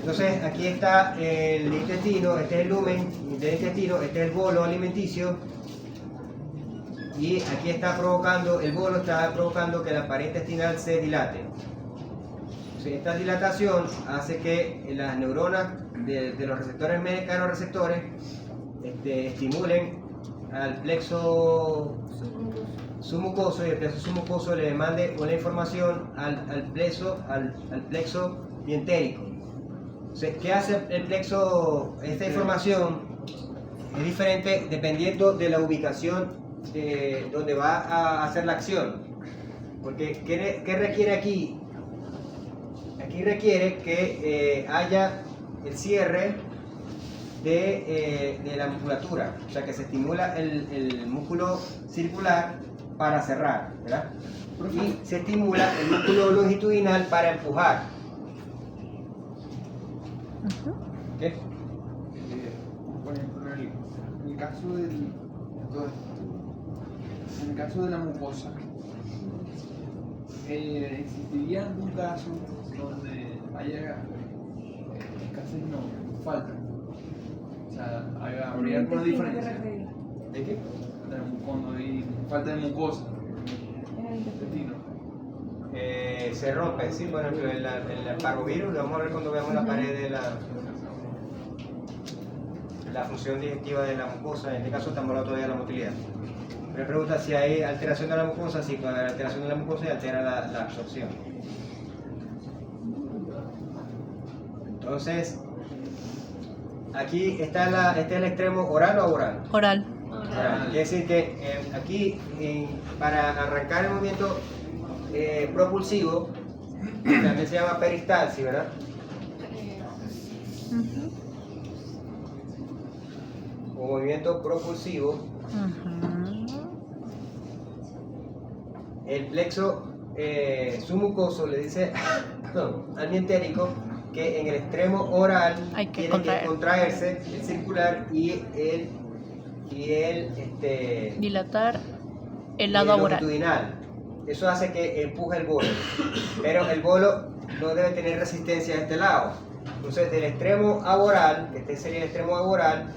Entonces aquí está el intestino, este es el lumen del intestino, este es el bolo alimenticio, y aquí está provocando, el bolo está provocando que la pared intestinal se dilate. Entonces, esta dilatación hace que las neuronas de los receptores mecanorreceptores estimulen al plexo submucoso, y el plexo submucoso le mande una información al plexo dientérico. Entonces, ¿qué hace el plexo? Esta información es diferente dependiendo de la ubicación de donde va a hacer la acción. Porque, ¿qué requiere aquí? Aquí requiere que haya el cierre de la musculatura, o sea que se estimula el músculo circular para cerrar, ¿verdad? Y se estimula el músculo longitudinal para empujar. ¿Qué? Por ejemplo, en el caso de la mucosa, ¿existiría algún caso donde haya escasez? No, falta. O sea, habría alguna diferencia. ¿De qué? Cuando hay falta de mucosa En el intestino. Se rompe, sí, por ejemplo, el parvovirus, lo vamos a ver cuando veamos la pared de la función digestiva de la mucosa. En este caso estamos hablando todavía de la motilidad. Me pregunta si hay alteración de la mucosa. Sí, cuando hay alteración de la mucosa se altera la absorción. Entonces, aquí está este es el extremo oral o oral. Oral. Oral. Quiere decir que aquí, para arrancar el movimiento propulsivo, también se llama peristalsis, ¿verdad? Ujú. O movimiento propulsivo. Ujú. El plexo submucoso le dice al mientérico que en el extremo oral Hay que tiene contraer. que contraerse el circular y Dilatar el lado oral. longitudinal. Eso hace que empuje el bolo, pero el bolo no debe tener resistencia a este lado. Entonces, del extremo aboral, que este sería el extremo aboral,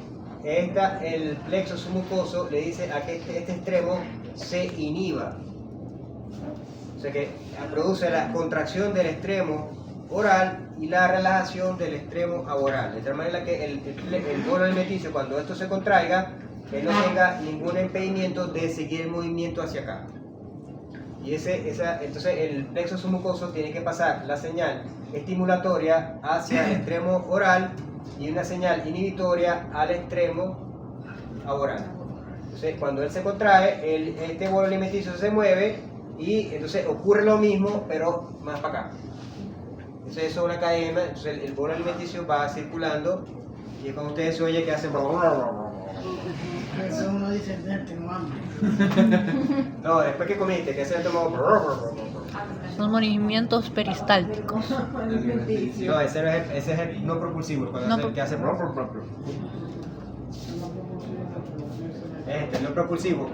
el plexo submucoso le dice a que este extremo se inhiba. O sea que produce la contracción del extremo oral y la relajación del extremo aboral. De tal manera que el bolo alimenticio, cuando esto se contraiga, que no tenga ningún impedimento de seguir el movimiento hacia acá. Y entonces el plexo submucoso tiene que pasar la señal estimulatoria hacia el extremo oral y una señal inhibitoria al extremo aboral. Entonces, cuando él se contrae, este bolo alimenticio se mueve y entonces ocurre lo mismo, pero más para acá. Entonces, eso es una cadena. Entonces, el bolo alimenticio va circulando y es cuando ustedes se oye que hace. Eso uno dice, tengo hambre. No, después que comiste, que se tomó. Son movimientos peristálticos. No, ese es el no propulsivo, cuando No hace, el que hace. El no propulsivo.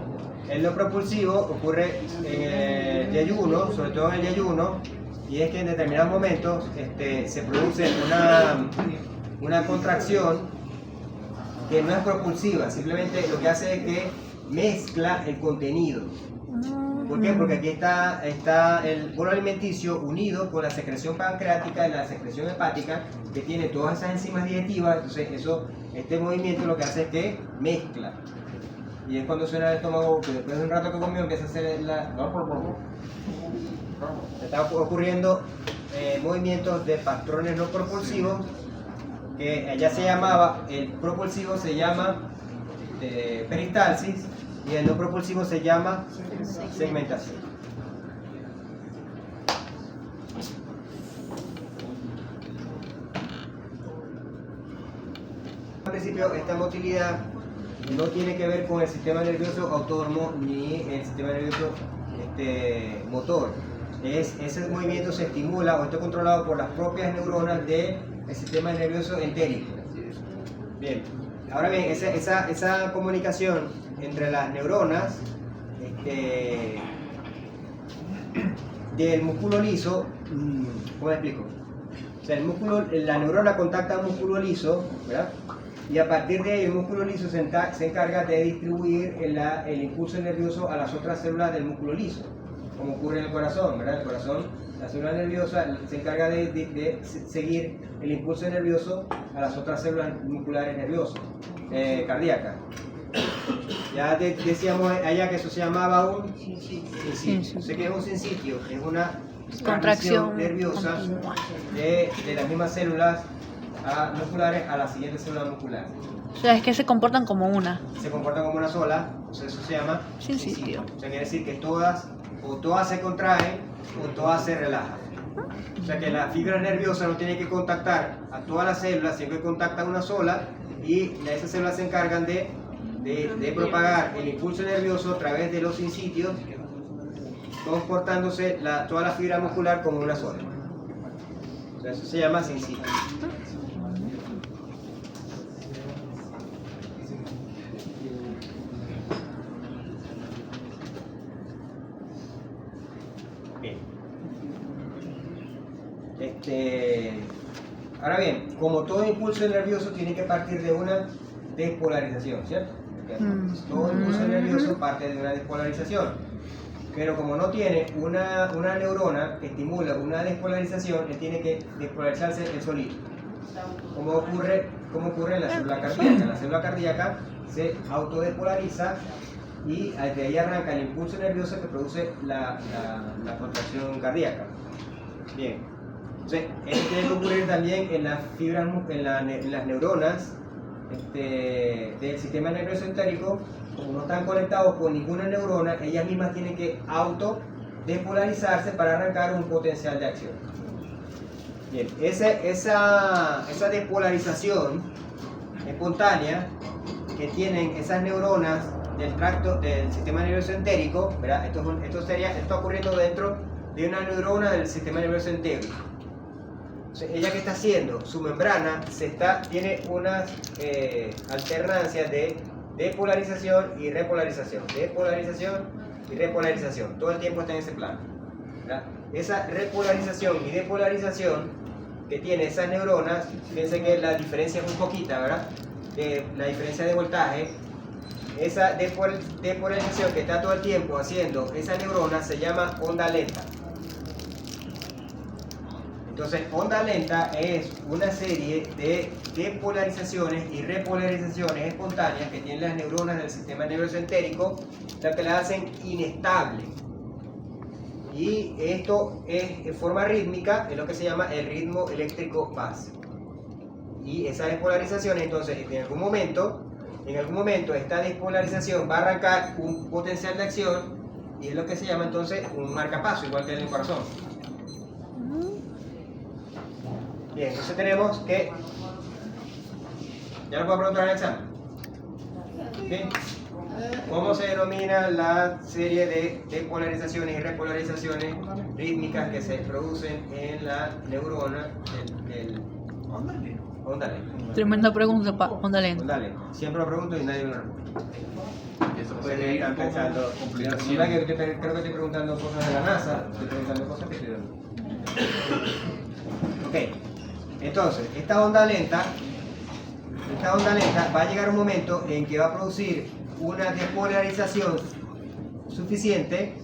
El no propulsivo ocurre en el yeyuno, sobre todo en el yeyuno, y es que en determinados momentos se produce una contracción que no es propulsiva, simplemente lo que hace es que mezcla el contenido. ¿Por qué? Porque aquí está el bolo alimenticio unido con la secreción pancreática y la secreción hepática, que tiene todas esas enzimas digestivas. Entonces este movimiento lo que hace es que mezcla. Y es cuando suena el estómago, que después de un rato que comió empieza a hacer está ocurriendo movimientos de patrones no propulsivos, que allá se llamaba, el propulsivo se llama peristalsis y el no propulsivo se llama segmentación. Al principio, esta motilidad no tiene que ver con el sistema nervioso autónomo ni el sistema nervioso motor. Ese movimiento se estimula o está controlado por las propias neuronas del sistema nervioso entérico. Bien, ahora bien, esa comunicación entre las neuronas del músculo liso, ¿cómo le explico? sea, el músculo, la neurona contacta un músculo liso, ¿verdad? Y a partir de ahí el músculo liso se encarga de distribuir el impulso nervioso a las otras células del músculo liso, como ocurre en el corazón, ¿verdad? El corazón, la célula nerviosa se encarga de seguir el impulso nervioso a las otras células musculares nerviosas, cardíacas. Ya decíamos allá que eso se llamaba un sinsitio. Sé que es un sinsitio, es una Contracción nerviosa continua. de las mismas células musculares a la siguiente célula muscular. O sea, es que se comportan como una. Se comportan como una sola, entonces eso se llama Sinsitio. O sea, quiere decir que todas se contraen o todas se relajan. O sea que la fibra nerviosa no tiene que contactar a todas las células, siempre contacta una sola y esas células se encargan de propagar el impulso nervioso a través de los sinsitios, comportándose toda la fibra muscular como una sola. O sea, eso se llama sinsitio. Ahora bien, como todo impulso nervioso tiene que partir de una despolarización, ¿cierto? Todo impulso nervioso parte de una despolarización, pero como no tiene una neurona que estimula una despolarización, él tiene que despolarizarse él solito. Como ocurre en la célula cardíaca. La célula cardíaca se autodespolariza y de ahí arranca el impulso nervioso que produce la contracción cardíaca. Bien. Entonces, esto tiene que ocurrir también en las fibras, en las neuronas del sistema nervioso entérico. Como no están conectados con ninguna neurona, ellas mismas tienen que autodespolarizarse para arrancar un potencial de acción. Bien, esa despolarización espontánea que tienen esas neuronas del tracto del sistema nervioso entérico, ¿verdad? Esto está ocurriendo dentro de una neurona del sistema nervioso entérico. Entonces, ella que está haciendo, su membrana tiene unas alternancias de depolarización y repolarización, depolarización y repolarización, todo el tiempo está en ese plano, ¿verdad? Esa repolarización y depolarización que tiene esas neuronas, fíjense que la diferencia es muy poquita, ¿verdad? La diferencia de voltaje, esa depolarización que está todo el tiempo haciendo esa neurona se llama onda lenta. Entonces, onda lenta es una serie de depolarizaciones y repolarizaciones espontáneas que tienen las neuronas del sistema nervioso entérico, las que las hacen inestable. Y esto es en forma rítmica, es lo que se llama el ritmo eléctrico básico. Y esas despolarizaciones, entonces, en algún momento esta despolarización va a arrancar un potencial de acción y es lo que se llama entonces un marcapaso, igual que en el corazón. Bien, entonces tenemos que... ¿Ya lo puedo preguntar en el examen? Bien. ¿Cómo se denomina la serie de despolarizaciones y repolarizaciones rítmicas que se producen en la neurona del onda lenta? Tremenda pregunta, onda lenta. Onda lenta. Siempre lo pregunto y nadie me lo responde. Eso Puede ir pensando. complicación. Creo que estoy preguntando cosas de la NASA, estoy preguntando cosas que estoy dando. Ok. Entonces, esta onda lenta va a llegar un momento en que va a producir una despolarización suficiente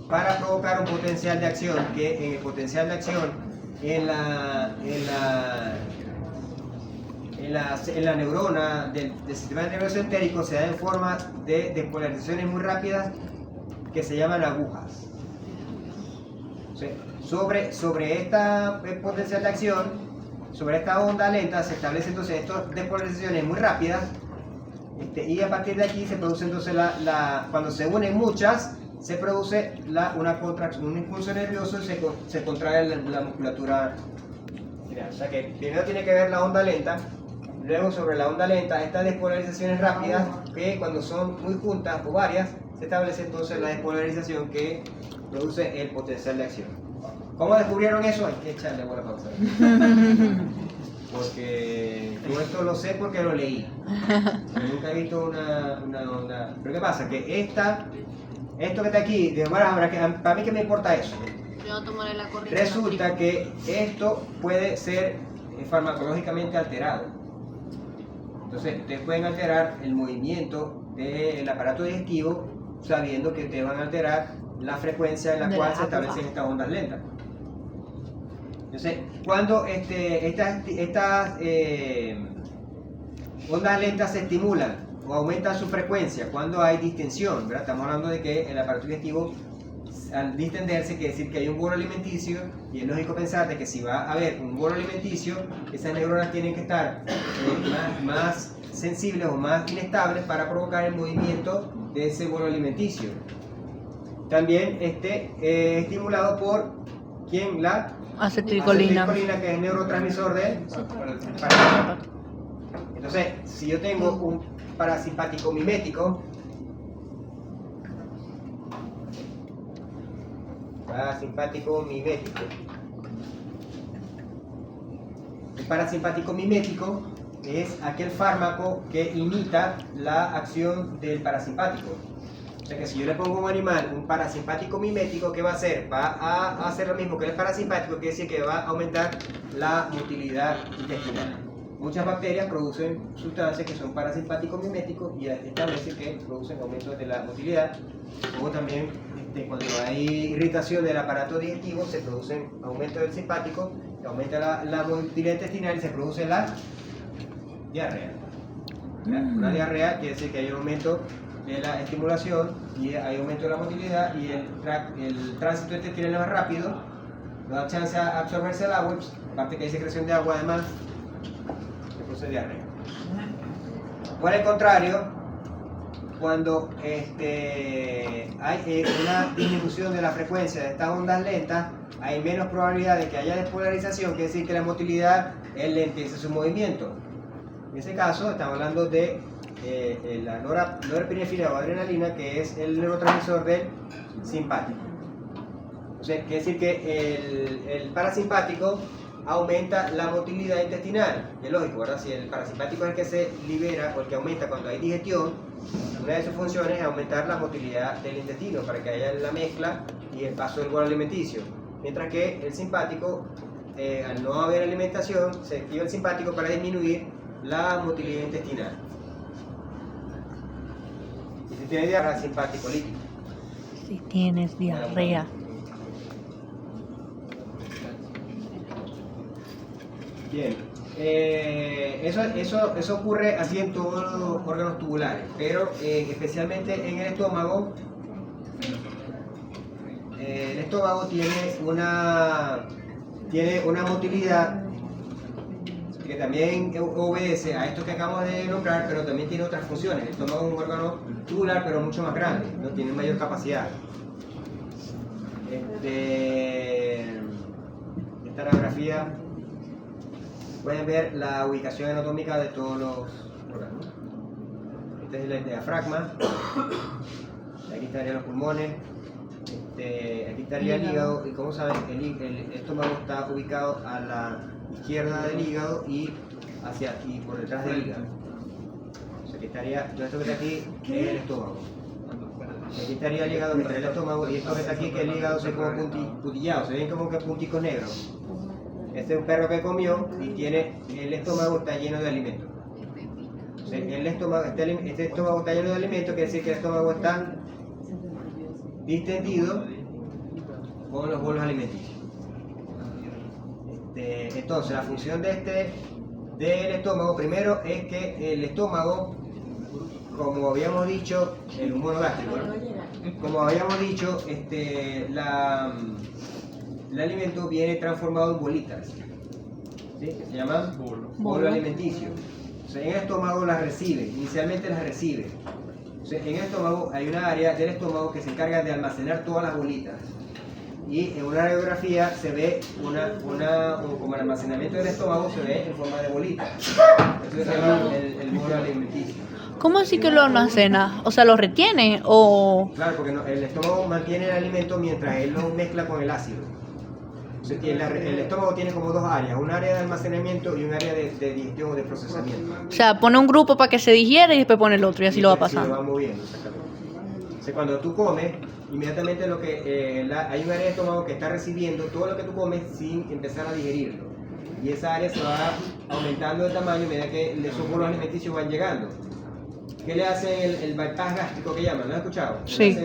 para provocar un potencial de acción, que en el potencial de acción en la neurona del sistema nervioso entérico se da en forma de despolarizaciones muy rápidas que se llaman agujas. Sobre esta potencial de acción, sobre esta onda lenta se establecen entonces estas despolarizaciones muy rápidas y a partir de aquí se produce entonces cuando se unen muchas se produce una contracción, un impulso nervioso y se contrae la musculatura. O sea que primero tiene que ver la onda lenta, luego sobre la onda lenta estas despolarizaciones rápidas que cuando son muy juntas o varias se establece entonces la despolarización que produce el potencial de acción. ¿Cómo descubrieron eso? Hay que echarle buena pausa. Porque yo esto lo sé porque lo leí. Yo nunca he visto una onda. Pero ¿qué pasa? Que esto que está aquí, de para mí que me importa eso. yo tomaré la corriente. Resulta que esto puede ser farmacológicamente alterado. Entonces, ustedes pueden alterar el movimiento del aparato digestivo sabiendo que te van a alterar la frecuencia en la De cual la se establecen estas ondas lentas. Entonces, cuando estas ondas lentas se estimulan o aumentan su frecuencia, cuando hay distensión, ¿verdad? Estamos hablando de que el aparato digestivo, al distenderse, quiere decir que hay un bolo alimenticio, y es lógico pensar de que si va a haber un bolo alimenticio, esas neuronas tienen que estar más sensibles o más inestables para provocar el movimiento de ese bolo alimenticio. También estimulado por ¿quién? La Acetilcolina. acetilcolina, que es el neurotransmisor del parasimpático. Entonces, si yo tengo un parasimpático mimético, el parasimpático mimético es aquel fármaco que imita la acción del parasimpático. O sea que si yo le pongo a un animal un parasimpático mimético, ¿qué va a hacer? Va a hacer lo mismo que el parasimpático, quiere decir que va a aumentar la motilidad intestinal. Muchas bacterias producen sustancias que son parasimpáticos miméticos y establece que producen aumento de la motilidad. Luego también cuando hay irritación del aparato digestivo se produce aumento del simpático, que aumenta la motilidad intestinal y se produce la diarrea. Una diarrea quiere decir que hay un aumento de la estimulación y hay aumento de la motilidad y el tránsito intestinal es más rápido, no da chance a absorberse el agua, aparte que hay secreción de agua además, se produce diarrea. Por el contrario, cuando hay una disminución de la frecuencia de estas ondas lentas, hay menos probabilidad de que haya despolarización, quiere decir que la motilidad lentece su movimiento. En ese caso, estamos hablando de la norepinefrina o adrenalina, que es el neurotransmisor del simpático. O sea, quiere decir que el parasimpático aumenta la motilidad intestinal. Es lógico, ¿verdad? Si el parasimpático es el que se libera o el que aumenta cuando hay digestión, una de sus funciones es aumentar la motilidad del intestino para que haya la mezcla y el paso del bolo alimenticio. Mientras que el simpático, al no haber alimentación, se activa el simpático para disminuir la motilidad intestinal. Y si tiene diarrea, simpático líquido. Si tienes diarrea. Bien, eso ocurre así en todos los órganos tubulares, pero especialmente en el estómago. El estómago tiene una motilidad que también obedece a esto que acabamos de nombrar, pero también tiene otras funciones. El estómago es un órgano tubular, pero mucho más grande, ¿no? Tiene mayor capacidad. Esta radiografía pueden ver la ubicación anatómica de todos los órganos. Este es el diafragma, aquí estarían los pulmones, aquí estaría el hígado, y como saben, el estómago está ubicado a la izquierda del hígado y por detrás del hígado. O sea que estaría, todo esto que está aquí es el estómago. Aquí estaría el hígado, el estómago, y esto que está aquí, que el hígado se como puntillado, se ven como que punticos negros. Este es un perro que comió y el estómago está lleno de alimentos. O sea, este estómago está lleno de alimentos, quiere decir que el estómago está distendido con los bolos alimenticios. Entonces, la función del estómago, primero es que el estómago, como habíamos dicho, el humor gástrico, ¿no? Como habíamos dicho, el alimento viene transformado en bolitas, ¿sí? Que se llaman bolo alimenticio. O sea, en el estómago las recibe, inicialmente las recibe. O sea, en el estómago hay una área del estómago que se encarga de almacenar todas las bolitas. Y en una radiografía se ve como el almacenamiento del estómago se ve en forma de bolitas. Eso se llama el bolo alimenticio. ¿Cómo así que lo almacena? O sea, ¿lo retiene o...? Claro, porque el estómago mantiene el alimento mientras él lo mezcla con el ácido. O sea, el estómago tiene como dos áreas, un área de almacenamiento y un área de digestión o de procesamiento. O sea, pone un grupo para que se digiera y después pone el otro y así lo va Se pasando. lo va moviendo, exactamente. O sea, cuando tú comes, inmediatamente lo que hay un área de estómago que está recibiendo todo lo que tú comes sin empezar a digerirlo. Y esa área se va aumentando de tamaño a medida que esos bolos alimenticios van llegando. ¿Qué le hacen el bypass gástrico que llaman? ¿Lo has escuchado? Sí.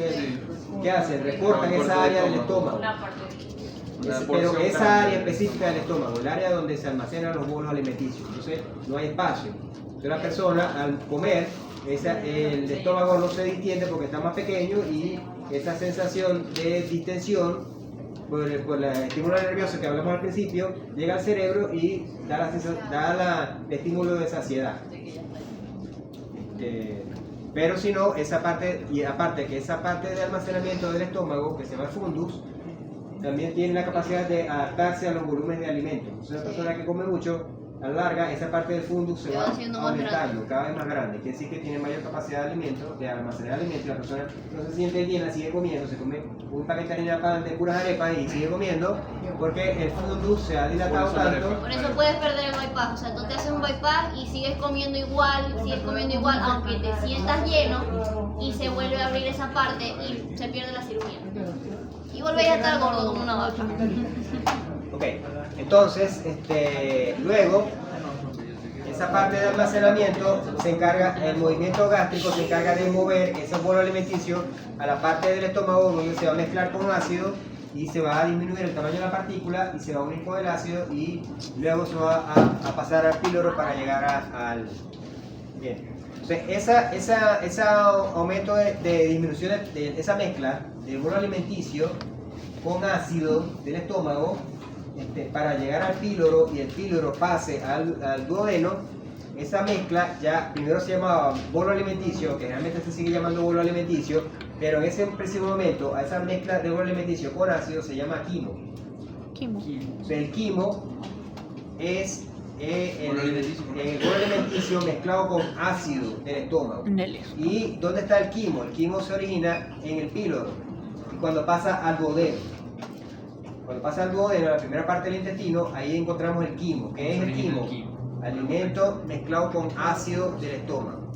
¿Qué hacen? Recortan esa área del estómago. Pero esa área específica del estómago, el área donde se almacenan los bolos alimenticios. Entonces no hay espacio. Entonces la persona al comer, el estómago no se distiende porque está más pequeño y esa sensación de distensión por el estímulo nervioso que hablamos al principio llega al cerebro y da el estímulo de saciedad. Pero si no, esa parte, y aparte que esa parte de almacenamiento del estómago, que se llama el fundus, también tiene la capacidad de adaptarse a los volúmenes de alimentos. Entonces, una persona que come mucho, a la larga, esa parte del fundus se va aumentando, cada vez más grande. Quiere decir que tiene mayor capacidad de alimento, de almacenar alimentos, y la persona no se siente llena, sigue comiendo, se come un paquete de harina pan de puras arepas y sigue comiendo, porque el fundus se ha dilatado tanto. Por eso puedes perder el bypass, o sea, tú te haces un bypass y sigues comiendo igual, aunque te sientas lleno y se vuelve a abrir esa parte y se pierde la cirugía. Y volvéis a estar gordo como una vaca. Ok, entonces, luego, esa parte de almacenamiento se encarga, el movimiento gástrico se encarga de mover esos bolos alimenticios a la parte del estómago donde se va a mezclar con ácido y se va a disminuir el tamaño de la partícula y se va a unir con el ácido y luego se va a pasar al píloro para llegar al... Bien. Entonces, ese aumento de disminución de esa mezcla del bolo alimenticio con ácido del estómago para llegar al píloro y el píloro pase al duodeno, esa mezcla ya primero se llamaba bolo alimenticio, que realmente se sigue llamando bolo alimenticio, pero en ese preciso momento a esa mezcla de bolo alimenticio con ácido se llama quimo. Quimo. O sea, el quimo es el bolo alimenticio mezclado con ácido del estómago. ¿Y dónde está el quimo? El quimo se origina en el píloro y cuando pasa al duodeno. Cuando pasa al duodeno, la primera parte del intestino, ahí encontramos el quimo. ¿Qué es el quimo? Alimento mezclado con ácido del estómago.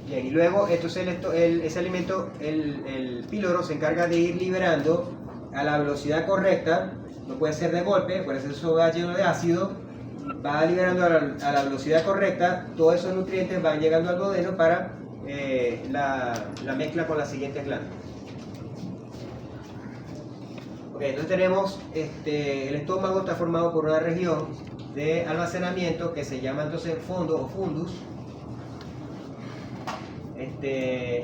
Bien, y luego ese alimento, el píloro se encarga de ir liberando a la velocidad correcta, no puede ser de golpe, por eso eso va lleno de ácido, va liberando a la velocidad correcta, todos esos nutrientes van llegando al duodeno para la mezcla con las siguientes glándulas. Okay, entonces tenemos, el estómago está formado por una región de almacenamiento que se llama entonces fondo o fundus,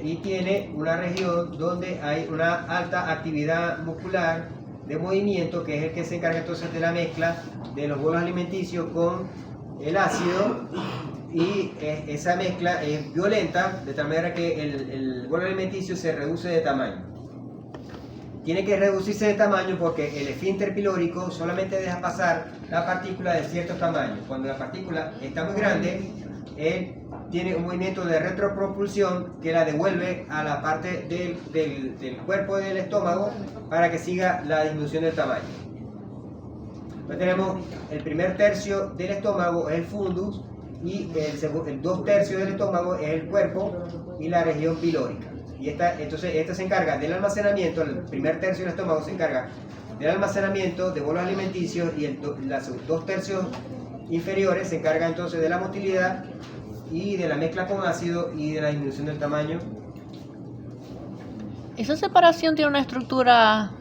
y tiene una región donde hay una alta actividad muscular de movimiento, que es el que se encarga entonces de la mezcla de los bolos alimenticios con el ácido, y esa mezcla es violenta, de tal manera que el bolo alimenticio se reduce de tamaño. Tiene que reducirse de tamaño porque el esfínter pilórico solamente deja pasar la partícula de cierto tamaño. Cuando la partícula está muy grande, él tiene un movimiento de retropropulsión que la devuelve a la parte del cuerpo del estómago para que siga la disminución del tamaño. Entonces tenemos el primer tercio del estómago es el fundus y el 2/3 del estómago es el cuerpo y la región pilórica. Y esta se encarga del almacenamiento, el primer tercio del estómago se encarga del almacenamiento de bolos alimenticios y los 2/3 inferiores se encargan entonces de la motilidad y de la mezcla con ácido y de la disminución del tamaño. ¿Esa separación tiene una estructura?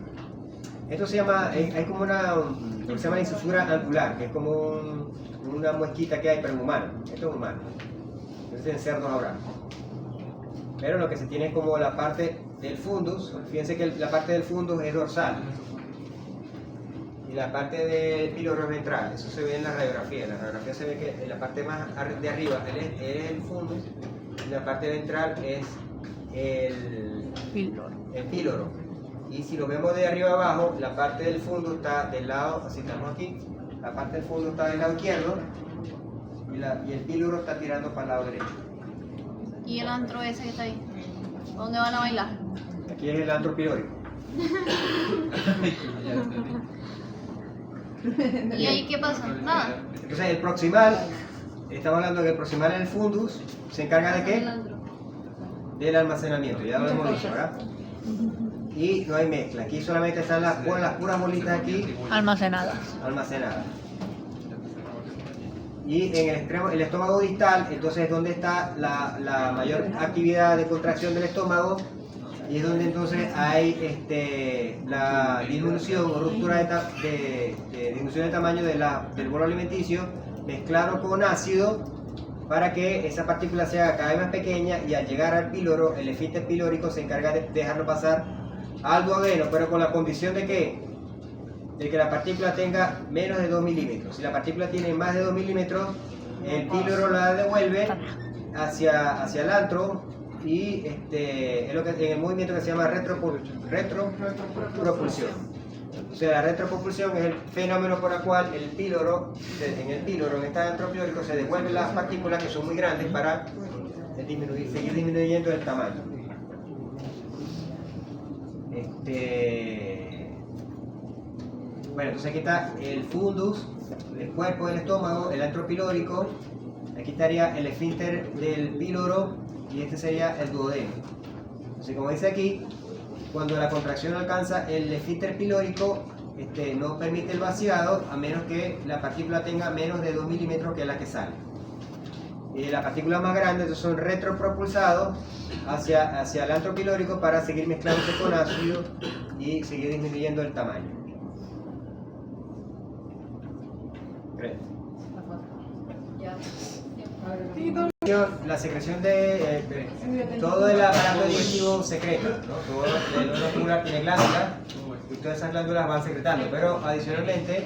Esto se llama, hay como lo que se llama insusura angular, que es como una muesquita que hay, pero en humano. Esto es humano. Entonces en cerdos habrá. Pero lo que se tiene es como la parte del fundus. Fíjense que la parte del fundus es dorsal y la parte del píloro es ventral. Eso se ve en la radiografía. En la radiografía se ve que en la parte más de arriba es el fundus y la parte ventral es el píloro. Y si lo vemos de arriba abajo, la parte del fundus está del lado, así estamos aquí, la parte del fundus está del lado izquierdo y el píloro está tirando para el lado derecho. ¿Y el antro ese que está ahí? ¿Dónde van a bailar? Aquí es el antro pilórico. ¿Y ahí qué pasa? Nada. Entonces el proximal, estamos hablando que el proximal en el fundus se encarga de qué? del almacenamiento, ya lo hemos dicho, ¿verdad? Y no hay mezcla, aquí solamente están las puras bolitas aquí Almacenadas. almacenadas. Y en el extremo, el estómago distal, entonces es donde está la mayor actividad de contracción del estómago, y es donde entonces hay la disminución o ruptura de disminución de tamaño del bolo alimenticio mezclado con ácido, para que esa partícula se haga cada vez más pequeña, y al llegar al píloro, el esfínter pilórico se encarga de dejarlo pasar al duodeno, pero con la condición de que la partícula tenga menos de 2 milímetros. Si la partícula tiene más de 2 milímetros, el píloro la devuelve hacia el antro, y es lo que en el movimiento que se llama retropropulsión. O sea, la retropropulsión es el fenómeno por el cual en el píloro, en este antro pilórico, se devuelven las partículas que son muy grandes para seguir disminuyendo el tamaño. Bueno, entonces aquí está el fundus, el cuerpo del estómago, el antro pilórico. Aquí estaría el esfínter del píloro, y este sería el duodeno. Entonces, como dice aquí, cuando la contracción alcanza el esfínter pilórico, no permite el vaciado a menos que la partícula tenga menos de 2 milímetros, que es la que sale. Las partículas más grandes entonces son retropropulsados hacia el antro pilórico para seguir mezclándose con ácido y seguir disminuyendo el tamaño. La secreción de todo el aparato digestivo secreta, ¿no? Todo el órgano ocular tiene glándulas, y todas esas glándulas van secretando, pero adicionalmente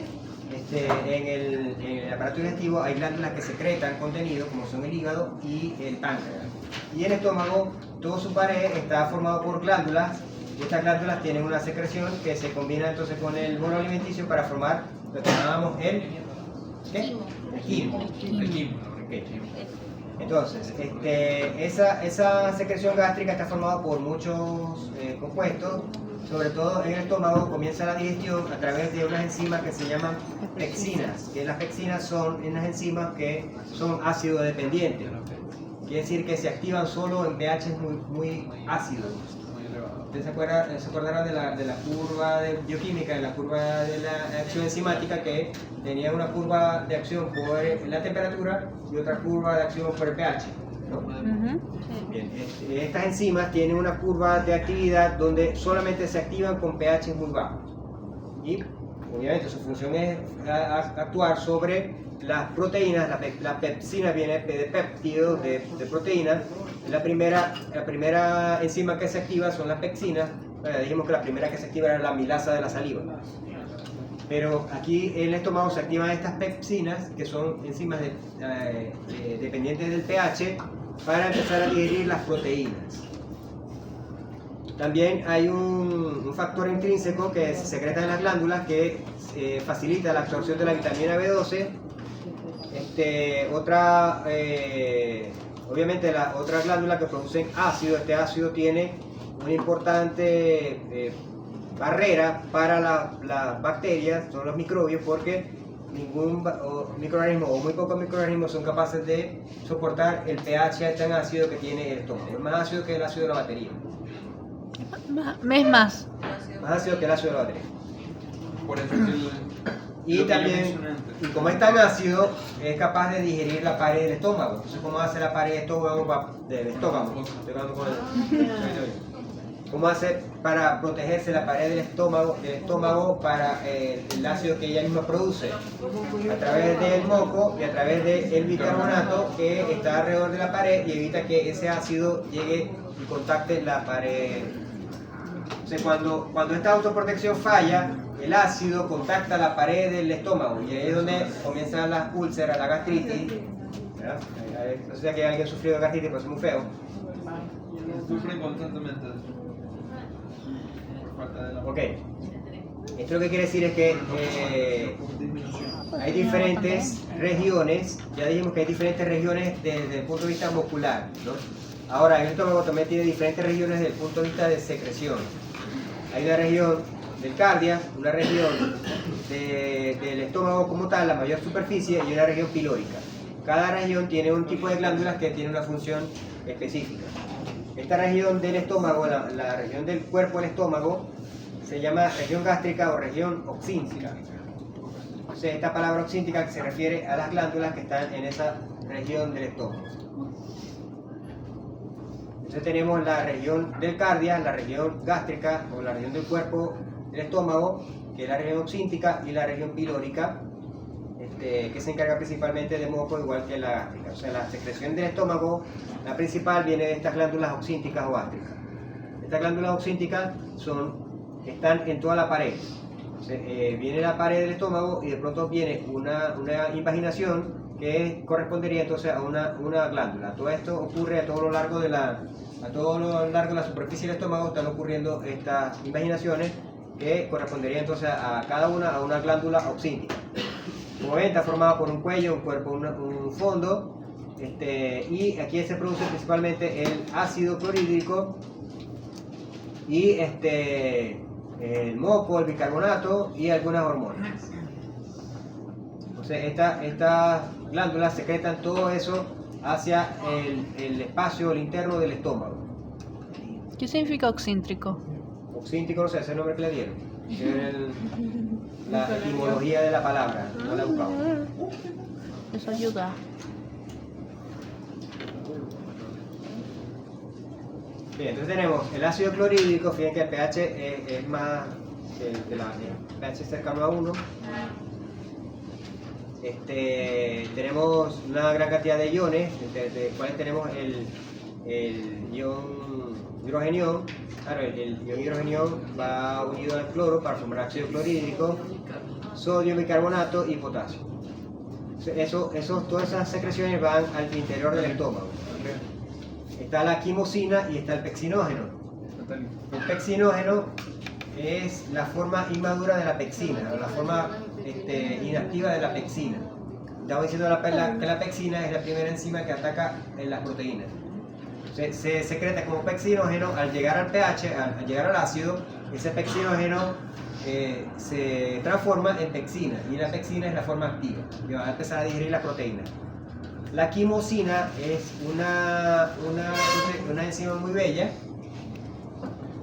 en el aparato digestivo hay glándulas que secretan contenido, como son el hígado y el páncreas. Y el estómago, toda su pared está formado por glándulas, y estas glándulas tienen una secreción que se combina entonces con el bolo alimenticio para formar lo que llamamos el quimo. Entonces, esa secreción gástrica está formada por muchos compuestos. Sobre todo en el estómago comienza la digestión a través de unas enzimas que se llaman peccinas, que las peccinas son unas enzimas que son ácido dependientes. Quiere decir que se activan solo en pH muy ácidos. ¿Ustedes se acordarán de la curva de bioquímica, de la curva de la acción enzimática, que tenía una curva de acción por la temperatura y otra curva de acción por el pH, ¿no? Bien, estas enzimas tienen una curva de actividad donde solamente se activan con pH muy bajos, y obviamente su función es actuar sobre las proteínas. La pepsina viene de péptidos, de proteínas. La primera enzima que se activa son las peccinas. Bueno, dijimos que la primera que se activa era la amilasa de la saliva, pero aquí en el estómago se activan estas pepsinas, que son enzimas dependientes del pH, para empezar a digerir las proteínas. También hay un factor intrínseco que se secreta en las glándulas que facilita la absorción de la vitamina B12. Obviamente la otra glándula que produce ácido, este ácido tiene una importante barrera para las bacterias, son los microbios, porque ningún microorganismo o muy pocos microorganismos son capaces de soportar el pH tan ácido que tiene el estómago. Es más ácido que el ácido de la batería. Es más. Más ácido que el ácido de la batería. Por eso Y también, y como es tan ácido, es capaz de digerir la pared del estómago. Entonces, ¿cómo hace la pared del estómago? ¿Cómo hace para protegerse la pared del estómago para el ácido que ella misma produce? A través del moco y a través del bicarbonato que está alrededor de la pared, y evita que ese ácido llegue y contacte la pared. Entonces, cuando esta autoprotección falla, el ácido contacta la pared del estómago, y ahí es donde comienzan las úlceras, la gastritis, ¿verdad? No sé si aquí alguien sufrió de gastritis, pero es muy feo. sufren constantemente de eso. Por falta de la... Ok. Esto lo que quiere decir es que hay diferentes regiones. Ya dijimos que hay diferentes regiones desde el punto de vista muscular, ¿no? Ahora, el estómago también tiene diferentes regiones desde el punto de vista de secreción. Hay una región del cardia, una región del estómago como tal, la mayor superficie, y una región pilórica. Cada región tiene un tipo de glándulas que tiene una función específica. Esta región del estómago, la región del cuerpo del estómago, se llama región gástrica o región oxíntica. Entonces, esta palabra oxíntica se refiere a las glándulas que están en esa región del estómago. Entonces tenemos la región del cardia, la región gástrica o la región del cuerpo del estómago, que es la región oxíntica, y la región pilórica, que se encarga principalmente de moco, igual que la gástrica. O sea, la secreción del estómago, la principal, viene de estas glándulas oxínticas o gástricas. Estas glándulas oxínticas están en toda la pared. Entonces, viene la pared del estómago y de pronto viene una invaginación que correspondería entonces a una glándula. Todo esto ocurre a todo lo largo de la superficie del estómago. Están ocurriendo estas invaginaciones que correspondería entonces a cada una a una glándula oxíntica. Como ven, está formada por un cuello, un cuerpo, un fondo, y aquí se produce principalmente el ácido clorhídrico y el moco, el bicarbonato y algunas hormonas. Entonces estas glándulas secretan todo eso hacia el espacio, el interno del estómago. ¿Qué significa oxíntrico? Oxíntico, no sé, ese es el nombre que le dieron. La etimología de la palabra, no la he buscado. Eso ayuda. Bien, entonces tenemos el ácido clorhídrico. Fíjense que el pH es más, el pH es cercano a 1. Tenemos una gran cantidad de iones, de cuales tenemos el ion hidrogenión. Claro, el ion hidrogenión va unido al cloro para formar ácido clorhídrico, sodio, bicarbonato y potasio. Todas esas secreciones van al interior del estómago. Está la quimosina y está el pexinógeno. El pexinógeno es la forma inmadura de la pexina, o la forma inactiva de la pexina. Estamos diciendo que la pexina es la primera enzima que ataca en las proteínas. Se secreta como pexinógeno. Al llegar al pH, al llegar al ácido, ese pexinógeno se transforma en pexina, y la pexina es la forma activa que va a empezar a digerir la proteína. La quimosina es una enzima muy bella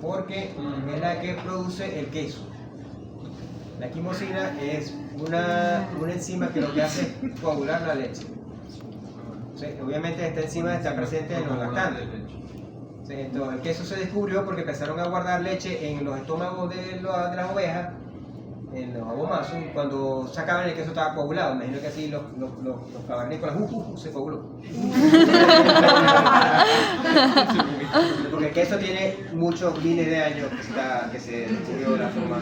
porque es la que produce el queso. La quimosina es una enzima que lo que hace es coagular la leche. Obviamente esta enzima está presente en los lactantes. Entonces, el queso se descubrió porque empezaron a guardar leche en los estómagos de las ovejas, en los abomazos. Cuando sacaban el queso estaba coagulado. Imagino que así los cavernícolas se coaguló. Porque el queso tiene muchos miles de años que se descubrió la forma